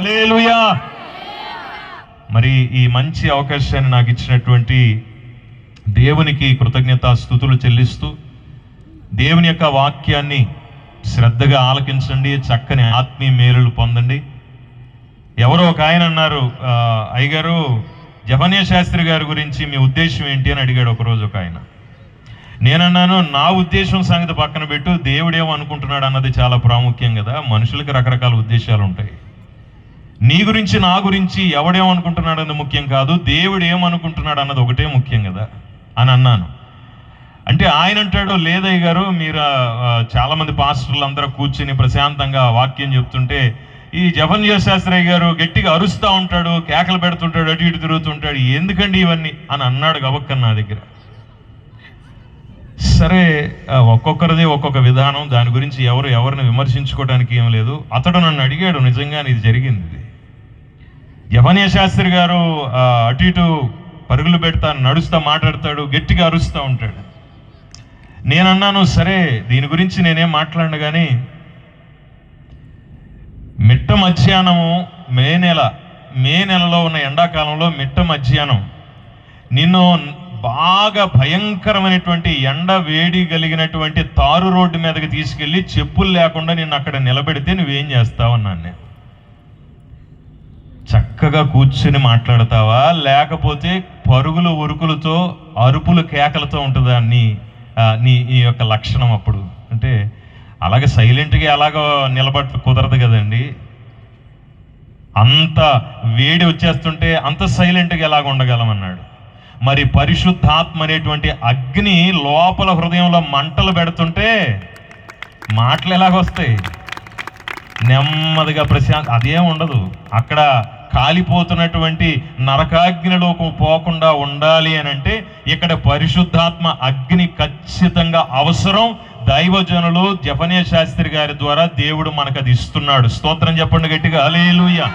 హల్లెలూయా. మరి ఈ మంచి అవకాశాన్ని నాకు ఇచ్చినటువంటి దేవునికి కృతజ్ఞతాస్తుతులు చెల్లిస్తూ దేవుని యొక్క వాక్యాన్ని శ్రద్ధగా ఆలకించండి, చక్కని ఆత్మీయ మేలులు పొందండి. ఎవరో ఒక ఆయన అన్నారు, అయ్యగారు జెఫన్యా శాస్త్రి గారి గురించి మీ ఉద్దేశం ఏంటి అని అడిగాడు ఒకరోజు ఒక ఆయన. నేనన్నాను, నా ఉద్దేశం సంగతి పక్కన పెట్టు, దేవుడేమో అనుకుంటున్నాడు అన్నది చాలా ప్రాముఖ్యం కదా. మనుషులకి రకరకాల ఉద్దేశాలు ఉంటాయి. నీ గురించి నా గురించి ఎవడేమనుకుంటున్నాడు అన్నది ముఖ్యం కాదు, దేవుడు ఏమనుకుంటున్నాడు అన్నది ఒకటే ముఖ్యం కదా అని అన్నాను. అంటే ఆయన అంటాడు, లేదయ్య గారు మీరు చాలామంది పాస్టర్లు అందరూ కూర్చుని ప్రశాంతంగా వాక్యం చెప్తుంటే ఈ జెఫన్యా శాస్త్రి గారు గట్టిగా అరుస్తూ ఉంటాడు, కేకలు పెడుతుంటాడు, అటు ఇటు తిరుగుతుంటాడు, ఎందుకండి ఇవన్నీ అని అన్నాడు గబక్కన నా దగ్గర. సరే, ఒక్కొక్కరిది ఒక్కొక్క విధానం, దాని గురించి ఎవరిని విమర్శించుకోవడానికి ఏం లేదు. అతడు నన్ను అడిగాడు, నిజంగానే ఇది జరిగింది. జెఫన్యా శాస్త్రి గారు అటు ఇటు పరుగులు పెడతా నడుస్తూ మాట్లాడతాడు, గట్టిగా అరుస్తూ ఉంటాడు. నేనన్నాను, సరే దీని గురించి నేనేం మాట్లాడను, కానీ మిట్ట మధ్యాహ్నము మే నెలలో ఉన్న ఎండాకాలంలో మిట్ట మధ్యాహ్నం నిన్ను బాగా భయంకరమైనటువంటి ఎండ వేడి కలిగినటువంటి తారు రోడ్డు మీదకి తీసుకెళ్ళి చెప్పులు లేకుండా నిన్ను అక్కడ నిలబెడితే నువ్వేం చేస్తావు అన్నాను నేను. చక్కగా కూర్చుని మాట్లాడతావా, లేకపోతే పరుగులు ఉరుకులతో అరుపులు కేకలతో ఉంటుందా నీ యొక్క లక్షణం? అప్పుడు అంటే అలాగే సైలెంట్గా ఎలాగో కుదరదు కదండి. అంత వేడి వచ్చేస్తుంటే అంత సైలెంట్గా ఎలాగ ఉండగలమన్నాడు. మరి పరిశుద్ధాత్మ అనేటువంటి అగ్ని లోపల హృదయంలో మంటలు పెడుతుంటే మాటలు ఎలాగొస్తాయి? నెమ్మదిగా అదేం ఉండదు. అక్కడ కాలిపోతున్నటువంటి నరకాగ్నిలోకి పోకుండా ఉండాలి అని అంటే ఇక్కడ పరిశుద్ధాత్మ అగ్ని ఖచ్చితంగా అవసరం. దైవజనులు జెఫన్యా శాస్త్రి గారి ద్వారా దేవుడు మనకు అది ఇస్తున్నాడు. స్తోత్రం చెప్పండి గట్టిగా, హల్లెలూయా.